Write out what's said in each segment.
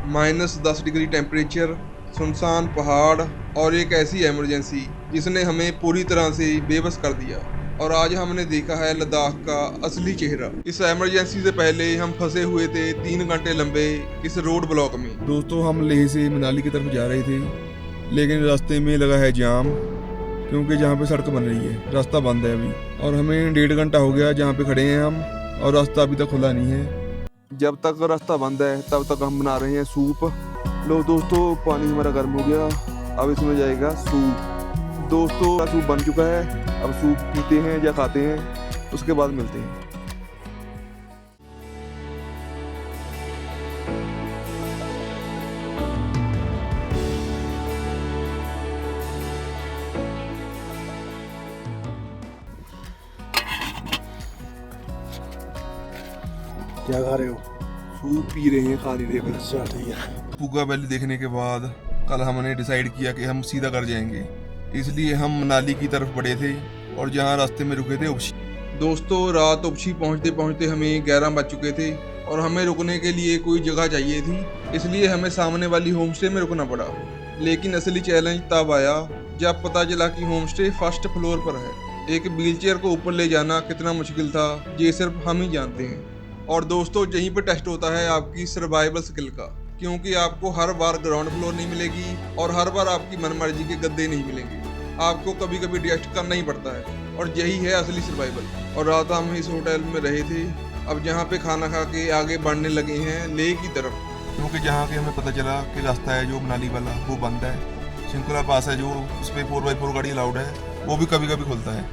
-10 degree temperature, सुनसान पहाड़ और एक ऐसी इमरजेंसी जिसने हमें पूरी तरह से बेबस कर दिया। और आज हमने देखा है लद्दाख का असली चेहरा। इस इमरजेंसी से पहले हम फंसे हुए थे 3 घंटे लंबे इस रोड ब्लॉक में। दोस्तों, हम लेह से मनाली की तरफ जा रहे थे, लेकिन रास्ते में लगा है जाम, क्योंकि जहाँ पे सड़क बन रही है रास्ता बंद है अभी। और हमें 1.5 घंटा हो गया जहाँ पे खड़े हैं हम, और रास्ता अभी तक खुला नहीं है। जब तक रास्ता बंद है तब तक हम बना रहे हैं सूप। लो दोस्तों, पानी हमारा गर्म हो गया, अब इसमें जाएगा सूप। दोस्तों, सूप बन चुका है, अब सूप पीते हैं या खाते हैं, उसके बाद मिलते हैं। क्या खा रहे हो? सूप पी रहे हैं, खा नहीं रहे। अच्छा, ठीक है। पूगा वैली देखने के बाद कल हमने डिसाइड किया कि हम सीधा कर जाएंगे, इसलिए हम मनाली की तरफ बढ़े थे और जहाँ रास्ते में रुके थे उप्शी। दोस्तों, रात उप्शी पहुंचते पहुंचते हमें 11 बज चुके थे और हमें रुकने के लिए कोई जगह चाहिए थी, इसलिए हमें सामने वाली होम स्टे में रुकना पड़ा। लेकिन असली चैलेंज तब आया जब पता चला कि होम स्टे फर्स्ट फ्लोर पर है। एक व्हीलचेयर को ऊपर ले जाना कितना मुश्किल था ये सिर्फ हम ही जानते हैं। और दोस्तों, यहीं पर टेस्ट होता है आपकी सर्वाइवल स्किल का, क्योंकि आपको हर बार ग्राउंड फ्लोर नहीं मिलेगी और हर बार आपकी मनमर्जी के गद्दे नहीं मिलेंगे। आपको कभी कभी एडजस्ट करना ही पड़ता है, और यही है असली सर्वाइवल। और रात हम इस होटल में रहे थे, अब जहाँ पे खाना खा के आगे बढ़ने लगे हैं लेह की तरफ। क्योंकि जहाँ के हमें पता चला कि रास्ता है जो मनाली वाला वो बंद है। शिंकुला पास है जो उस पर 4x4 गाड़ी अलाउड है, वो भी कभी कभी खुलता है।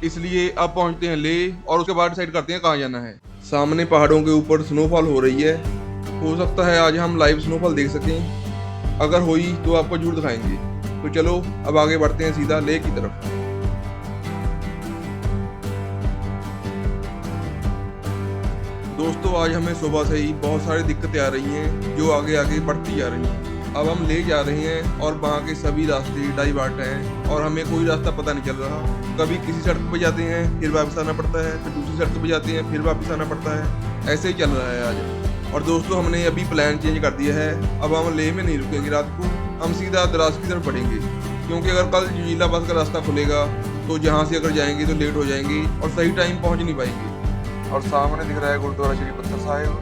इसलिए अब पहुंचते हैं लेह और उसके बाद डिसाइड करते हैं कहाँ जाना है। सामने पहाड़ों के ऊपर स्नोफॉल हो रही है, हो सकता है आज हम लाइव स्नोफॉल देख सकें। अगर हुई तो आपको जरूर दिखाएंगे। तो चलो अब आगे बढ़ते हैं सीधा लेह की तरफ। दोस्तों, आज हमें सुबह से ही बहुत सारी दिक्कतें आ रही हैं जो आगे आगे बढ़ती जा रही हैं। अब हम ले जा रहे हैं और वहाँ के सभी रास्ते डाइवर्ट हैं और हमें कोई रास्ता पता नहीं चल रहा। कभी किसी सड़क पर जाते हैं फिर वापस आना पड़ता है, फिर दूसरी सड़क पर जाते हैं फिर वापस आना पड़ता है। ऐसे ही चल रहा है आज। और दोस्तों, हमने अभी प्लान चेंज कर दिया है। अब हम लेह में नहीं रुकेंगे रात को, हम सीधा द्रास की तरफ बढ़ेंगे, क्योंकि अगर कल जोजिला पास का रास्ता खुलेगा तो जहाँ से अगर जाएंगे तो लेट हो जाएंगे और सही टाइम पहुँच नहीं पाएंगे। और सामने दिख रहा है गुरुद्वारा श्री पत्थर साहिब,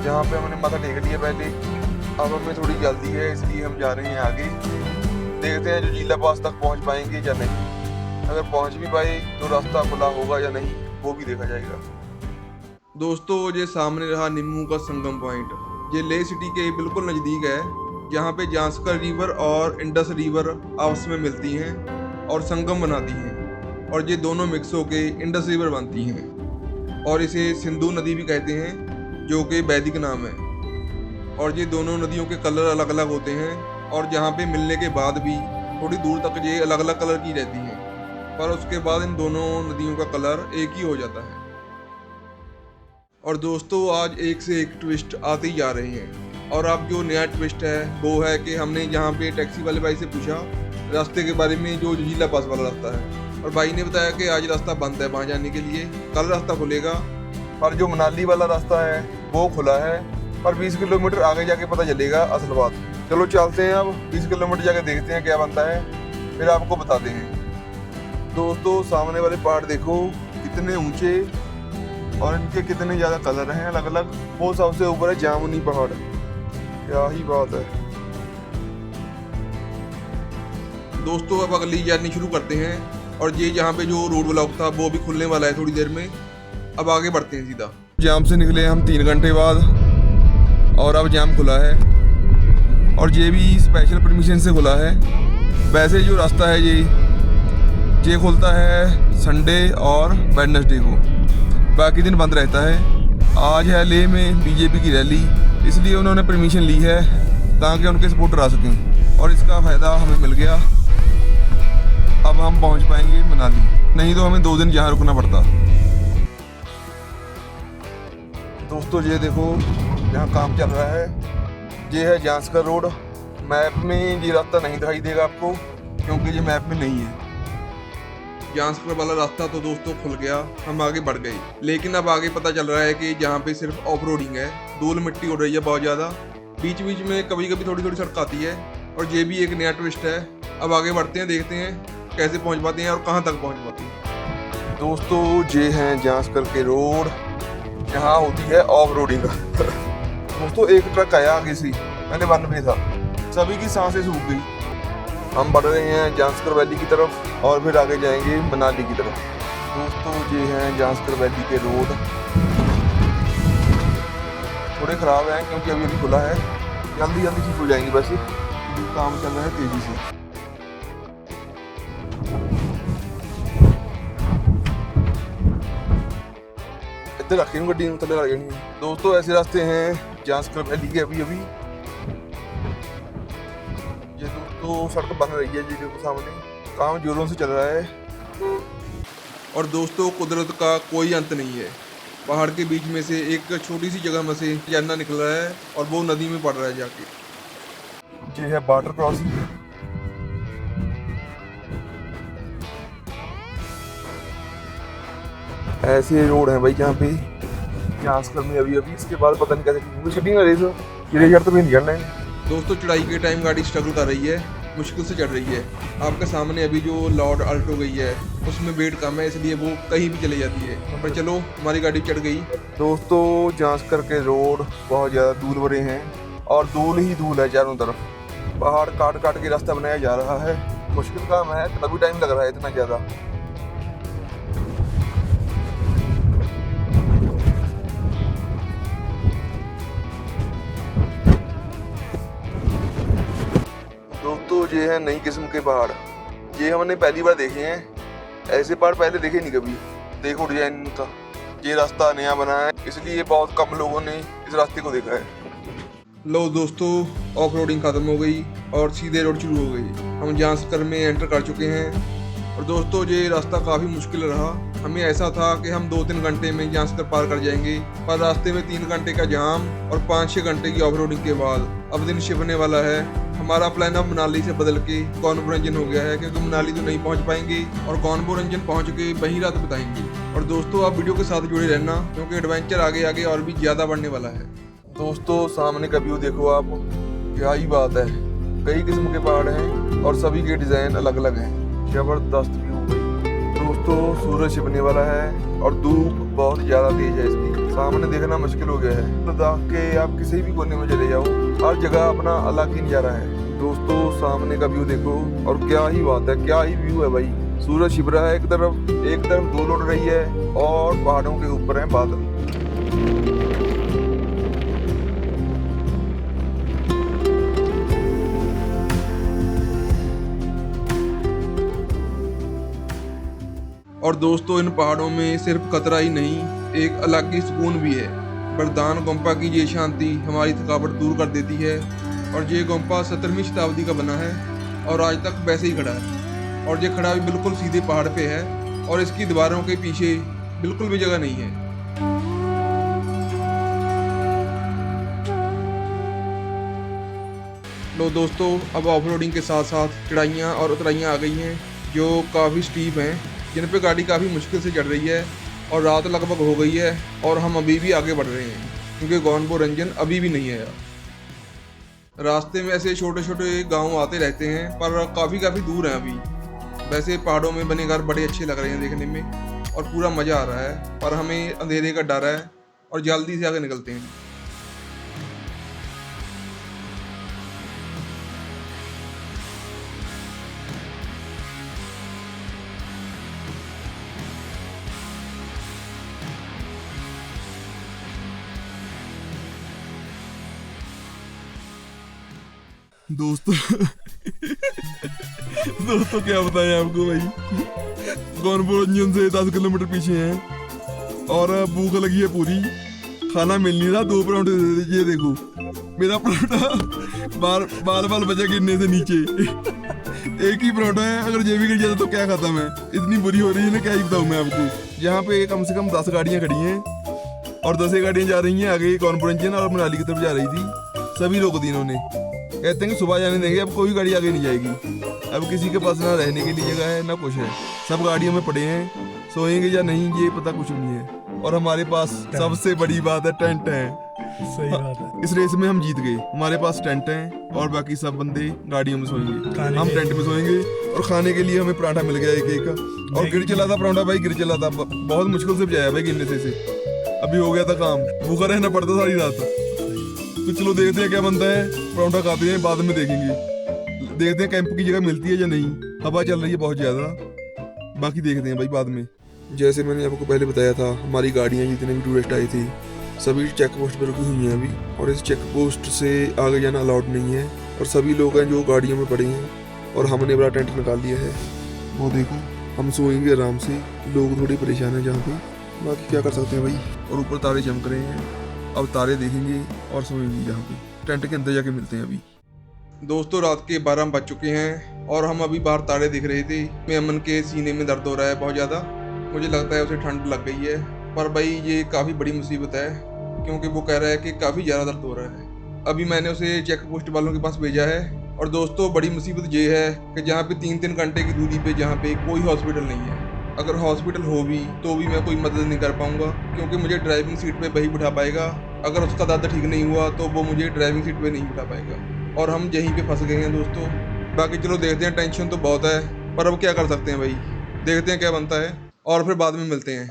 जहाँ पे हमने माथा टेक लिया पहले। अब हमें थोड़ी जल्दी है, इसलिए हम जा रहे हैं आगे। देखते हैं जोजिला पास तक पहुँच पाएंगे या नहीं। अगर पहुँच भी पाए तो रास्ता खुला होगा या नहीं वो भी देखा जाएगा। दोस्तों, ये सामने रहा निम्मू का संगम पॉइंट। ये लेह सिटी के बिल्कुल नज़दीक है, जहाँ पे जांस्कर रिवर और इंडस रिवर आपस में मिलती हैं और संगम बनाती हैं, और ये दोनों मिक्स होके इंडस रिवर बनती हैं। और इसे सिंधु नदी भी कहते हैं, जो कि वैदिक नाम है। और ये दोनों नदियों के कलर अलग अलग होते हैं, और जहाँ पे मिलने के बाद भी थोड़ी दूर तक ये अलग अलग कलर की रहती हैं, पर उसके बाद इन दोनों नदियों का कलर एक ही हो जाता है। और दोस्तों, आज एक से एक ट्विस्ट आते ही जा रहे हैं। और अब जो नया ट्विस्ट है वो है कि हमने यहाँ पे टैक्सी वाले भाई से पूछा रास्ते के बारे में, जो जोजिला पास वाला रास्ता है, और भाई ने बताया कि आज रास्ता बंद है वहाँ जाने के लिए, कल रास्ता खुलेगा। पर जो मनाली वाला रास्ता है वो खुला है, पर 20 किलोमीटर आगे जाके पता चलेगा असल बात। चलो चलते हैं, अब 20 किलोमीटर जाके देखते हैं क्या बनता है, फिर आपको बताते हैं। दोस्तों, सामने वाले पहाड़ देखो कितने ऊंचे, और इनके कितने ज़्यादा कलर हैं अलग अलग। वो सबसे ऊपर है जामुनी पहाड़, क्या ही बात है। दोस्तों, अब अगली जर्नी शुरू करते हैं, और ये जहाँ पे जो रोड ब्लॉक था वो भी खुलने वाला है थोड़ी देर में। अब आगे बढ़ते हैं सीधा। जाम से निकले हम 3 घंटे बाद, और अब जाम खुला है, और ये भी स्पेशल परमिशन से खुला है। वैसे जो रास्ता है ये खुलता है संडे और वेडनेसडे को, बाकी दिन बंद रहता है। आज है लेह में बीजेपी की रैली, इसलिए उन्होंने परमिशन ली है ताकि उनके सपोर्टर आ सकें, और इसका फ़ायदा हमें मिल गया। अब हम पहुंच पाएंगे मनाली, नहीं तो हमें 2 दिन यहाँ रुकना पड़ता। दोस्तों, ये देखो यहाँ काम चल रहा है, ये है जांस्कर रोड। मैप में ये रास्ता नहीं दिखाई देगा आपको, क्योंकि ये मैप में नहीं है। जांस्कर वाला रास्ता तो दोस्तों खुल गया, हम आगे बढ़ गए। लेकिन अब आगे पता चल रहा है कि यहाँ पे सिर्फ ऑफ रोडिंग है, धूल मिट्टी उड़ रही है बहुत ज़्यादा, बीच बीच में कभी कभी थोड़ी थोड़ी सड़क आती है और ये भी एक नया ट्विस्ट है। अब आगे बढ़ते हैं, देखते हैं कैसे पहुंच पाते हैं और कहां तक पहुंच पाते हैं। दोस्तों ये हैं जांसकर के रोड, यहाँ होती है ऑफ रोडिंग। दोस्तों एक ट्रक आया आगे से, मैंने 92 था, सभी की सांसें सूख गई। हम बढ़ रहे हैं जांसकर वैली की तरफ और फिर आगे जाएंगे मनाली की तरफ। दोस्तों ये हैं जांसकर वैली के रोड, थोड़े ख़राब हैं क्योंकि अभी खुला है, जल्दी जल्दी ठीक हो जाएंगे, वैसे काम चल रहा है तेज़ी से। इधर रखी हूँ गड्डी थले लग जानी। दोस्तों ऐसे रास्ते हैं जांसकर वैली के अभी अभी। ये दोस्तों सड़क बन रही है जी, देखो सामने काम जोरों से चल रहा है। और दोस्तों कुदरत का कोई अंत नहीं है। पहाड़ के बीच में से एक छोटी सी जगह में से झरना निकल रहा है और वो नदी में पड़ रहा है जाके। ये है बॉर्डर क्रॉसिंग। ऐसे रोड है भाई जहाँ पे जांसकर में अभी अभी, इसके बाद पता नहीं कैसे छठी ना रेस ये रेस तो भी नहीं करना है। दोस्तों चढ़ाई के टाइम गाड़ी स्ट्रगल कर रही है, मुश्किल से चढ़ रही है। आपके सामने अभी जो लॉर्ड अल्टो गई है उसमें वेट कम है, इसलिए वो कहीं भी चली जाती है। पर चलो हमारी गाड़ी चढ़ गई। दोस्तों जांसकर के रोड बहुत ज़्यादा धूल भरे हैं और धूल ही धूल है चारों तरफ। पहाड़ काट काट के रास्ता बनाया जा रहा है, मुश्किल काम है, तभी टाइम लग रहा है इतना ज़्यादा। दोस्तों ये है नई किस्म के पहाड़, ये हमने पहली बार देखे हैं। ऐसे पहाड़ पहले देखे नहीं कभी। देखो डिजाइन इनका, ये रास्ता नया बना है इसलिए बहुत कम लोगों ने इस रास्ते को देखा है। लो दोस्तों ऑफ रोडिंग खत्म हो गई और सीधे रोड शुरू हो गई। हम जांसकर में एंटर कर चुके हैं और दोस्तों ये रास्ता काफ़ी मुश्किल रहा। हमें ऐसा था कि हम 2-3 घंटे में जांसकर पार कर जाएंगे, पर रास्ते में 3 घंटे का जाम और 5-6 घंटे की ऑफ रोडिंग के बाद अब दिन छिपने वाला है। हमारा प्लान अब मनाली से बदल के कौनपुर रंजन हो गया है, क्योंकि मनाली तो नहीं पहुंच पाएंगे और कौनपुर रंजन पहुंच के वहीं रात बिताएंगे। और दोस्तों आप वीडियो के साथ जुड़े रहना क्योंकि एडवेंचर आगे आगे और भी ज़्यादा बढ़ने वाला है। दोस्तों सामने का व्यू देखो आप, क्या ही बात है। कई किस्म के पहाड़ हैं और सभी के डिज़ाइन अलग अलग हैं, जबरदस्त व्यू। दोस्तों सूरज छिपने वाला है और धूप बहुत ज़्यादा तेज है, इसकी सामने देखना मुश्किल हो गया है। लद्दाख के आप किसी भी कोने में चले जाओ, हर जगह अपना अलग ही नज़ारा है। दोस्तों सामने का व्यू देखो और क्या ही बात है, क्या ही व्यू है भाई। सूरज छिप रहा है एक तरफ धूल उड़ रही है और पहाड़ों के ऊपर है बादल। और दोस्तों इन पहाड़ों में सिर्फ खतरा ही नहीं, एक अलग ही सुकून भी है। वरदान गोम्पा की ये शांति हमारी थकावट दूर कर देती है। और ये गोम्पा 17वीं शताब्दी का बना है और आज तक वैसे ही खड़ा है। और ये खड़ा भी बिल्कुल सीधे पहाड़ पे है और इसकी दीवारों के पीछे बिल्कुल भी जगह नहीं है। लो दोस्तों अब ऑफ रोडिंग के साथ साथ चढ़ाइयाँ और उतराइयाँ आ गई हैं जो काफ़ी स्टीप हैं, जिन पे गाड़ी काफ़ी मुश्किल से चढ़ रही है। और रात लगभग हो गई है और हम अभी भी आगे बढ़ रहे हैं क्योंकि कौनपुर रंजन अभी भी नहीं आया। रास्ते में ऐसे छोटे छोटे गांव आते रहते हैं पर काफ़ी दूर हैं अभी। वैसे पहाड़ों में बने घर बड़े अच्छे लग रहे हैं देखने में और पूरा मज़ा आ रहा है, पर हमें अंधेरे का डर है और जल्दी से आगे निकलते हैं। दोस्तों क्या बताएं आपको भाई, कौनपुर रंजन से 10 किलोमीटर पीछे हैं और भूख लगी है पूरी, खाना मिल नहीं रहा। 2 परांठे दे दीजिए, ये देखो मेरा पराठा बार बचा गिरने से नीचे। एक ही पराठा है, अगर ये भी गिर जाता तो क्या खाता मैं। इतनी बुरी हो रही है ना, क्या ही बताऊँ मैं आपको। यहाँ पे कम से कम 10 गाड़ियाँ खड़ी हैं और 10 गाड़ियाँ जा रही हैं आगे कौनपुर रंजन और मनाली की तरफ जा रही थी। सभी रोक दी इन्होंने, कहते हैं कि सुबह जाने देंगे, अब कोई गाड़ी आगे नहीं जाएगी। अब किसी के पास ना रहने के लिए जगह है ना कुछ है, सब गाड़ियों में पड़े हैं, सोएंगे या नहीं ये पता कुछ नहीं है। और हमारे पास सबसे बड़ी बात है टेंट है। सही बात है। इस रेस में हम जीत गए। हमारे पास टेंट है और बाकी सब बंदे गाड़ियों में सोएंगे, खाने हम के टेंट में सोएंगे। और खाने के लिए हमें पराठा मिल गया एक और गिर चला था पराठा भाई, गिर चला था। बहुत मुश्किल से बचाया भाई गिरने से। अभी हो गया था काम, भूखा रहना पड़ता सारी रात। तो चलो देखते हैं क्या बनता है। पराठा खाते हैं, बाद में देखेंगे, देखते हैं कैंप की जगह मिलती है या नहीं। हवा चल रही है बहुत ज्यादा, बाकी देखते हैं भाई बाद में। जैसे मैंने आपको पहले बताया था, हमारी गाड़ियाँ जितने भी टूरिस्ट आए थे सभी चेक पोस्ट पर रुकी हुई हैं अभी, और इस चेक पोस्ट से आगे जाना अलाउड नहीं है। और सभी लोग हैं जो गाड़ियों में पड़े हैं, और हमने बड़ा टेंट निकाल लिया है। वो देखो, हम सोएंगे आराम से। लोग थोड़ी परेशान हैं जहाँ पे, बाकी क्या कर सकते हैं भाई। और ऊपर तारे चमक रहे हैं, अब तारे देखेंगे और सोएंगे जहाँ पे। टेंट के अंदर जाके मिलते हैं अभी। दोस्तों रात के 12 बज चुके हैं और हम अभी बाहर तारे दिख रहे थे। मैं अमन के सीने में दर्द हो रहा है बहुत ज़्यादा, मुझे लगता है उसे ठंड लग गई है। पर भाई ये काफ़ी बड़ी मुसीबत है, क्योंकि वो कह रहा है कि काफ़ी ज़्यादा दर्द हो रहा है। अभी मैंने उसे चेक पोस्ट वालों के पास भेजा है। और दोस्तों बड़ी मुसीबत ये है कि जहाँ पे 3-3 घंटे की दूरी पे जहाँ पे कोई हॉस्पिटल नहीं है। अगर हॉस्पिटल हो भी तो भी मैं कोई मदद नहीं कर पाऊँगा, क्योंकि मुझे ड्राइविंग सीट पे वही बिठा पाएगा। अगर उसका दर्द ठीक नहीं हुआ तो वो मुझे ड्राइविंग सीट पे नहीं बिठा पाएगा, और हम यहीं पे फंस गए हैं दोस्तों। बाकी चलो देखते हैं, टेंशन तो बहुत है, पर अब क्या कर सकते हैं भाई। देखते हैं क्या बनता है और फिर बाद में मिलते हैं।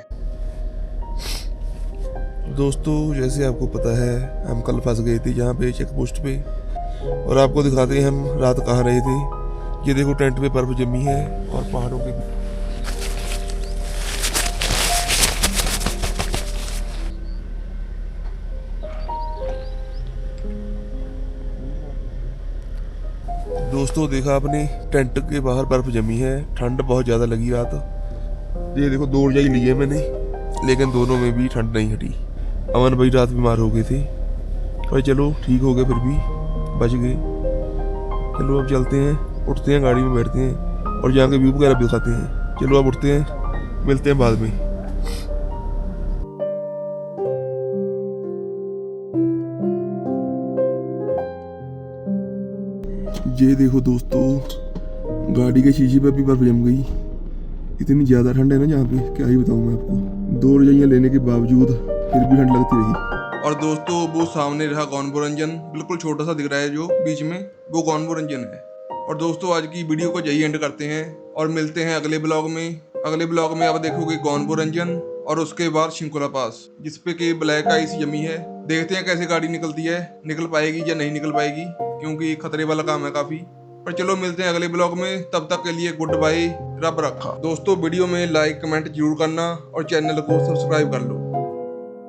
दोस्तों जैसे आपको पता है, हम कल फंस गए थे यहाँ पे चेक पोस्ट पे, और आपको दिखाते हैं हम रात कहाँ रहे थे। ये देखो टेंट पे बर्फ जमी है और पहाड़ों के दोस्तों देखा आपने, टेंट के बाहर बर्फ जमी है, ठंड बहुत ज़्यादा लगी रात। ये देखो 2 रजाई ली है मैंने, लेकिन दोनों में भी ठंड नहीं हटी। अमन भाई रात बीमार हो गए थे, और चलो ठीक हो गए, फिर भी बच गए। चलो अब चलते हैं, उठते हैं, गाड़ी में बैठते हैं और जाके व्यू वगैरह भी दिखाते हैं। चलो अब उठते हैं, मिलते हैं बाद में। ये देखो दोस्तों, गाड़ी के शीशे पे भी बर्फ जम गई। इतनी ज़्यादा ठंड है ना यहाँ पे, क्या ही बताऊँ मैं आपको। 2 रजाइयाँ लेने के बावजूद फिर भी ठंड लगती रही। और दोस्तों वो सामने रहा गौनपुर रंजन, बिल्कुल छोटा सा दिख रहा है जो बीच में, वो गौनपुर रंजन है। और दोस्तों आज की वीडियो को यही एंड करते हैं और मिलते हैं अगले ब्लॉग में। अगले ब्लॉग में आप देखोगे गौनपुर रंजन और उसके बाद शिंकुला पास, जिसपे कि ब्लैक आइस जमी है। देखते हैं कैसे गाड़ी निकलती है, निकल पाएगी या नहीं निकल पाएगी, क्योंकि खतरे वाला काम है काफी। पर चलो मिलते हैं अगले ब्लॉग में, तब तक के लिए गुड बाय, रब रखा। दोस्तों वीडियो में लाइक कमेंट जरूर करना और चैनल को सब्सक्राइब कर लो।